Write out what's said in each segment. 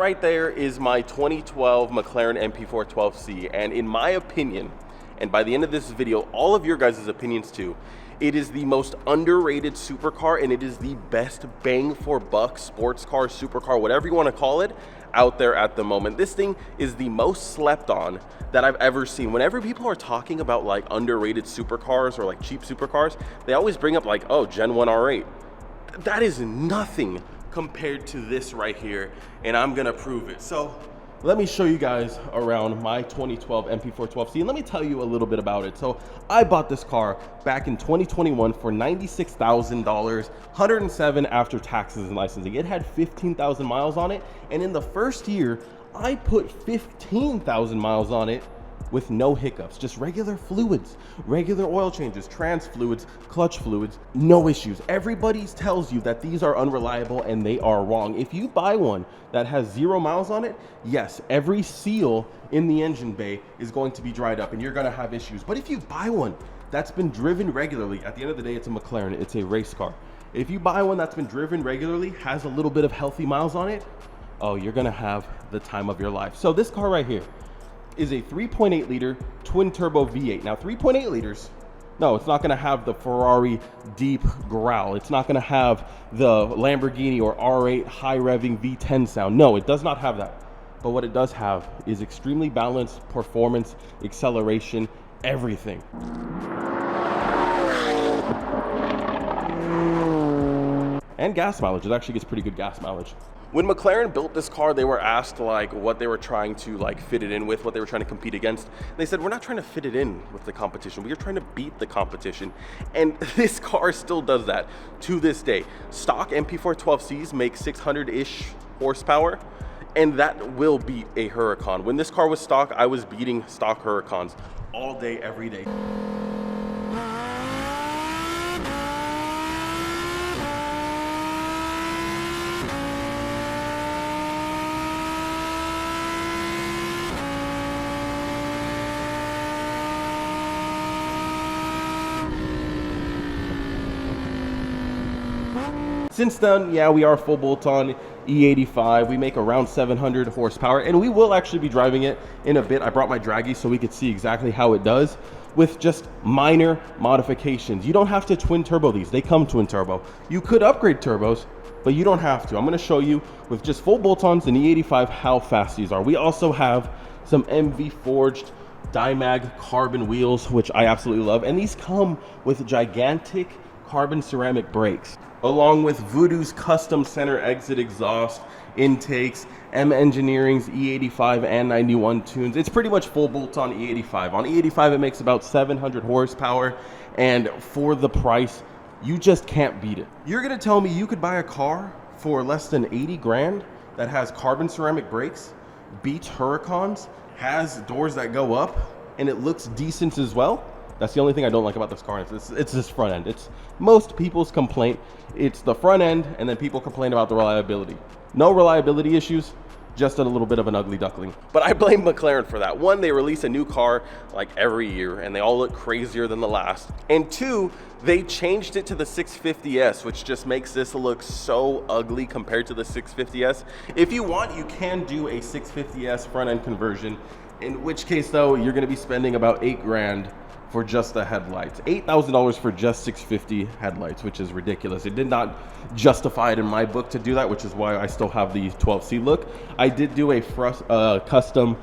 right there is my 2012 McLaren MP412C, and in my opinion, and by the end of this video, all of your guys' opinions too, it is the most underrated supercar, and it is the best bang for buck sports car, supercar, whatever you want to call it, out there at the moment. This thing is the most slept on that I've ever seen. Whenever people are talking about like underrated supercars or like cheap supercars, they always bring up like, oh, Gen 1 R8. That is nothing compared to this right here, and I'm gonna prove it. So let me show you guys around my 2012 MP412C, and let me tell you a little bit about it. So I bought this car back in 2021 for $96,000, 107 after taxes and licensing. It had 15,000 miles on it, and in the first year, I put 15,000 miles on it with no hiccups, just regular fluids, regular oil changes, trans fluids, clutch fluids, no issues. Everybody tells you that these are unreliable, and they are wrong. If you buy one that has 0 miles on it, yes, every seal in the engine bay is going to be dried up and you're gonna have issues. But if you buy one that's been driven regularly, at the end of the day, it's a McLaren, it's a race car. If you buy one that's been driven regularly, has a little bit of healthy miles on it, oh, you're gonna have the time of your life. So this car right here is a 3.8 liter twin turbo V8. Now 3.8 liters, no, it's not gonna have the Ferrari deep growl. It's not gonna have the Lamborghini or R8 high revving V10 sound. No, it does not have that. But what it does have is extremely balanced performance, acceleration, everything. And gas mileage, it actually gets pretty good gas mileage. When McLaren built this car, they were asked like what they were trying to like fit it in with, what they were trying to compete against. They said, we're not trying to fit it in with the competition, we are trying to beat the competition. And this car still does that to this day. Stock MP412Cs make 600-ish horsepower, and that will beat a Huracan. When this car was stock, I was beating stock Huracans all day, every day. Since then, yeah, we are full bolt-on E85. We make around 700 horsepower, and we will actually be driving it in a bit. I brought my draggy so we could see exactly how it does with just minor modifications. You don't have to twin turbo these. They come twin turbo. You could upgrade turbos, but you don't have to. I'm gonna show you with just full bolt-ons and E85 how fast these are. We also have some MV forged Dimag carbon wheels, which I absolutely love. And these come with gigantic carbon ceramic brakes, along with Voodoo's custom center exit exhaust, intakes, M Engineering's E85 and 91 tunes. It's pretty much full bolt-on E85. On E85, it makes about 700 horsepower, and for the price, you just can't beat it. You're gonna tell me you could buy a car for less than 80 grand that has carbon ceramic brakes, beats Huracans, has doors that go up, and it looks decent as well? That's the only thing I don't like about this car. It's this front end. It's most people's complaint. It's the front end, and then people complain about the reliability. No reliability issues, just a little bit of an ugly duckling. But I blame McLaren for that. One, they release a new car like every year, and they all look crazier than the last. And two, they changed it to the 650S, which just makes this look so ugly compared to the 650S. If you want, you can do a 650S front end conversion, in which case though, you're gonna be spending about 8 grand for just the headlights. $8,000 for just 650 headlights, which is ridiculous. It did not justify it in my book to do that, which is why I still have the 12C look. I did do a custom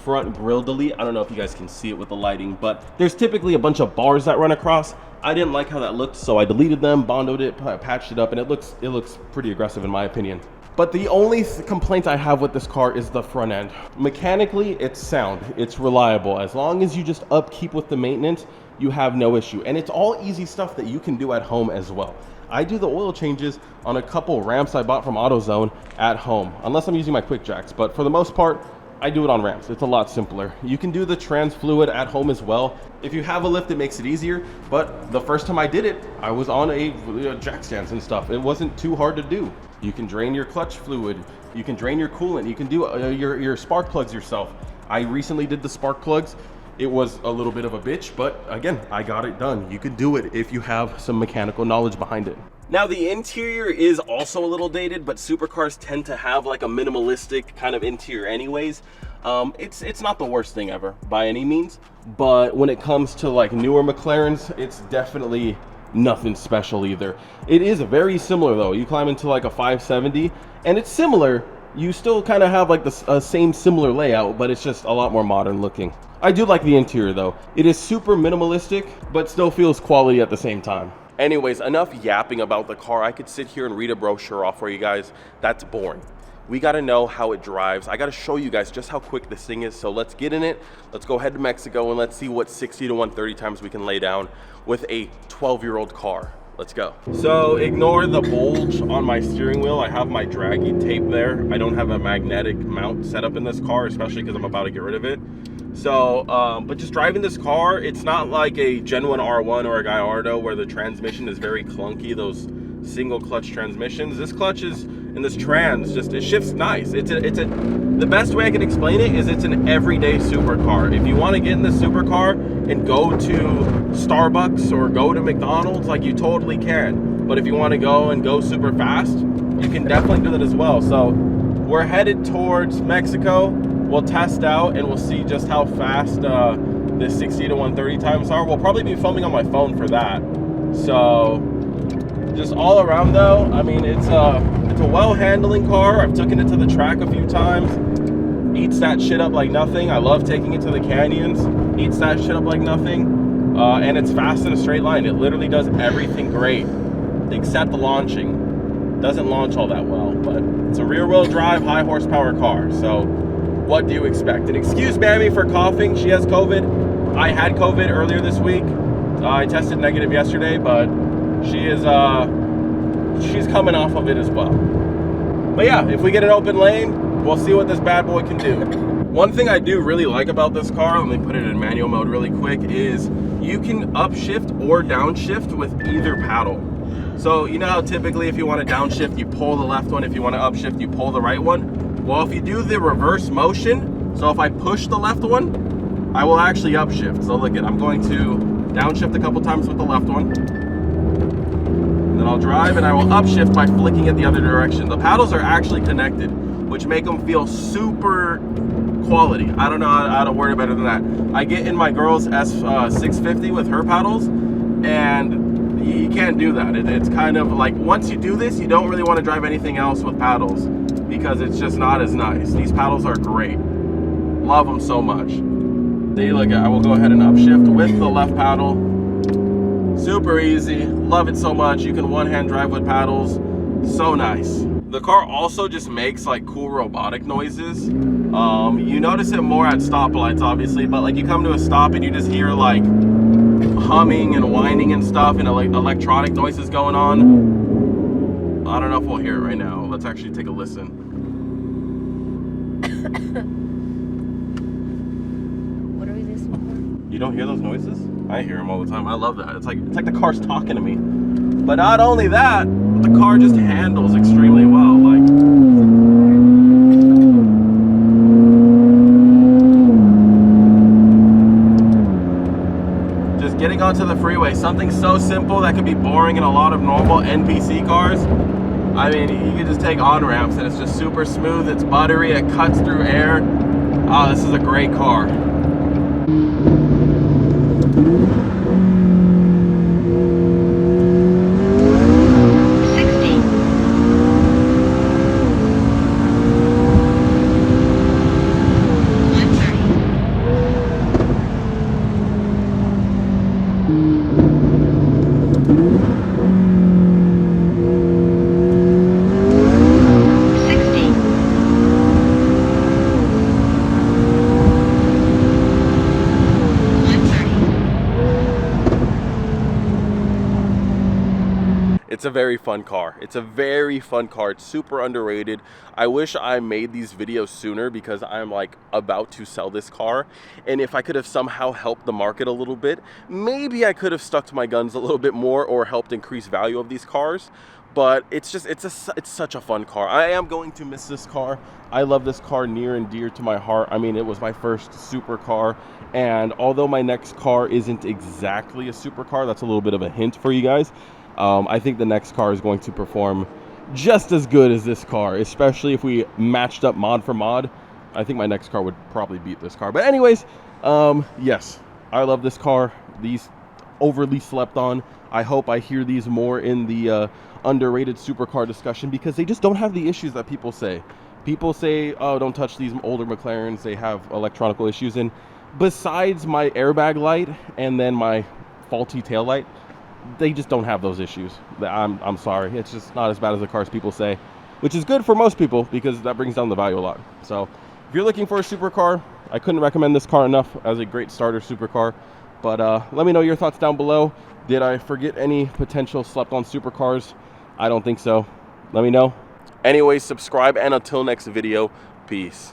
front grille delete. I don't know if you guys can see it with the lighting, but there's typically a bunch of bars that run across. I didn't like how that looked, so I deleted them, bondoed it, patched it up, and it looks pretty aggressive in my opinion. But the only complaint I have with this car is the front end. Mechanically, it's sound, it's reliable. As long as you just upkeep with the maintenance, you have no issue. And it's all easy stuff that you can do at home as well. I do the oil changes on a couple ramps I bought from AutoZone at home, unless I'm using my quick jacks. But for the most part, I do it on ramps. It's a lot simpler. You can do the trans fluid at home as well. If you have a lift, it makes it easier. But the first time I did it, I was on a jack stands and stuff. It wasn't too hard to do. You can drain your clutch fluid. You can drain your coolant. You can do your spark plugs yourself. I recently did the spark plugs. It was a little bit of a bitch, but again, I got it done. You can do it if you have some mechanical knowledge behind it. Now the interior is also a little dated, but supercars tend to have like a minimalistic kind of interior anyways. It's not the worst thing ever by any means, but when it comes to like newer McLarens, it's definitely nothing special either. It is very similar though. You climb into like a 570 and it's similar. You still kind of have like the same similar layout, but it's just a lot more modern looking. I do like the interior though. It is super minimalistic, but still feels quality at the same time. Anyways, enough yapping about the car. I could sit here and read a brochure off for you guys. That's boring. We got to know how it drives. I got to show you guys just how quick this thing is. So let's get in it. Let's go ahead to Mexico and let's see what 60 to 130 times we can lay down with a 12-year-old car. Let's go. So ignore the bulge on my steering wheel. I have my draggy tape there. I don't have a magnetic mount set up in this car, especially because I'm about to get rid of it. So, but just driving this car, it's not like a Gen 1 R1 or a Gallardo where the transmission is very clunky, those single clutch transmissions. This clutch is, and this trans, just, it shifts nice. The best way I can explain it is it's an everyday supercar. If you want to get in this supercar and go to Starbucks or go to McDonald's, like you totally can. But if you want to go super fast, you can definitely do that as well. So we're headed towards Mexico. We'll test out and we'll see just how fast the 60 to 130 times are. We'll probably be filming on my phone for that. So just all around though, I mean, it's a well handling car. I've taken it to the track a few times. Eats that shit up like nothing. I love taking it to the canyons. Eats that shit up like nothing. And it's fast in a straight line. It literally does everything great except the launching. Doesn't launch all that well, but it's a rear wheel drive, high horsepower car. So what do you expect? And excuse Mammy for coughing. She has COVID. I had COVID earlier this week. I tested negative yesterday, but she's coming off of it as well. But yeah, if we get an open lane, we'll see what this bad boy can do. One thing I do really like about this car, let me put it in manual mode really quick, is you can upshift or downshift with either paddle. So you know how typically if you want to downshift, you pull the left one. If you want to upshift, you pull the right one. Well, if you do the reverse motion, so if I push the left one, I will actually upshift. So look, I'm going to downshift a couple times with the left one. Then I'll drive and I will upshift by flicking it the other direction. The paddles are actually connected, which make them feel super quality. I don't know how to word it better than that. I get in my girl's S650 with her paddles, and you can't do that. It's kind of like, once you do this, you don't really want to drive anything else with paddles because it's just not as nice. These paddles are great. Love them so much. See, look, I will go ahead and upshift with the left paddle. Super easy. Love it so much. You can one-hand drive with paddles. So nice. The car also just makes like cool robotic noises. You notice it more at stoplights, obviously, but like you come to a stop and you just hear like humming and whining and stuff, and like electronic noises going on. I don't know if we'll hear it right now. Let's actually take a listen. What are we listening for? You don't hear those noises? I hear them all the time. I love that. It's like the car's talking to me. But not only that, the car just handles extremely well. Like, just getting onto the freeway, something so simple that could be boring in a lot of normal NPC cars. I mean, you can just take on-ramps and it's just super smooth. It's buttery, it cuts through air. Oh, this is a great car. It's a very fun car. It's a very fun car. It's super underrated. I wish I made these videos sooner because I'm like about to sell this car. And if I could have somehow helped the market a little bit, maybe I could have stuck to my guns a little bit more or helped increase value of these cars. But it's such a fun car. I am going to miss this car. I love this car near and dear to my heart. I mean, it was my first supercar. And although my next car isn't exactly a supercar, that's a little bit of a hint for you guys. I think the next car is going to perform just as good as this car, especially if we matched up mod for mod. I think my next car would probably beat this car. But anyways, yes, I love this car. These overly slept on. I hope I hear these more in the underrated supercar discussion, because they just don't have the issues that people say. People say, oh, don't touch these older McLarens, they have electronic issues. And besides my airbag light and then my faulty tail light, they just don't have those issues. I'm sorry, it's just not as bad as the cars people say, which is good for most people because that brings down the value a lot. So if you're looking for a supercar, I couldn't recommend this car enough as a great starter supercar. But let me know your thoughts down below. Did I forget any potential slept on supercars? I don't think so. Let me know. Anyways, subscribe, and until next video, peace.